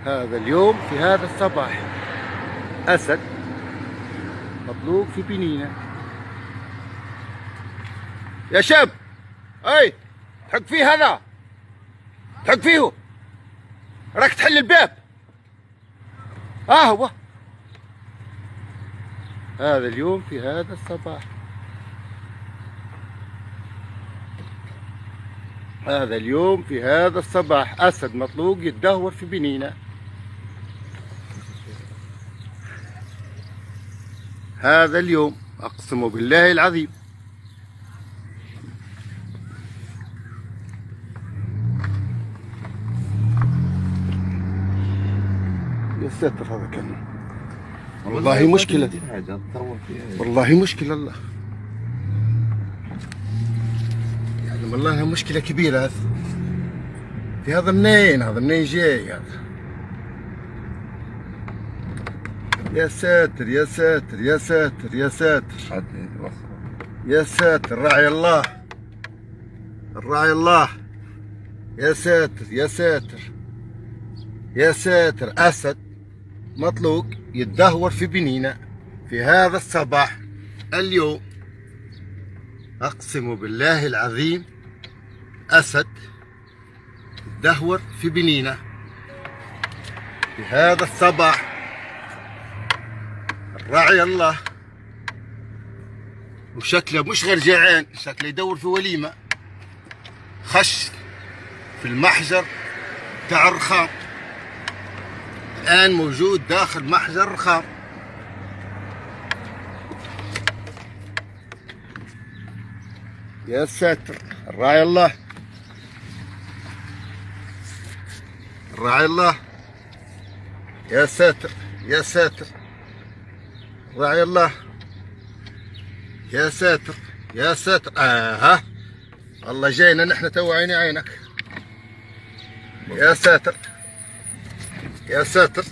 هذا اليوم في هذا الصباح أسد مطلوق في بنينة. يا شاب، أي تحق فيه هذا، تحق فيه، راك تحل الباب. هو هذا اليوم في هذا الصباح. هذا اليوم في هذا الصباح أسد مطلوق يتدهور في بنينة. هذا اليوم أقسم بالله العظيم. يا ساتر، هذا كان والله مشكلة، والله مشكلة الله، يعني والله مشكلة كبيرة. هذا في هذا منين؟ هذا منين جاي هذا؟ يا ساتر يا ساتر يا ساتر يا ساتر يا ساتر، راعي الله، الراعي الله. يا ساتر يا ساتر يا ساتر، أسد مطلوق يتدهور في بنينة في هذا الصباح اليوم. أقسم بالله العظيم، أسد يتدهور في بنينة في هذا الصباح. الراعي الله، وشكله مش غير جيعان، شكله يدور في وليمة. خش في المحجر تاع الرخام، الآن موجود داخل محجر الرخام. يا ساتر، الراعي الله، الراعي الله. يا ساتر يا ساتر، راعي الله. يا ساتر يا ساتر. الله جاينا نحن تو، عيني عينك. يا ساتر يا ساتر.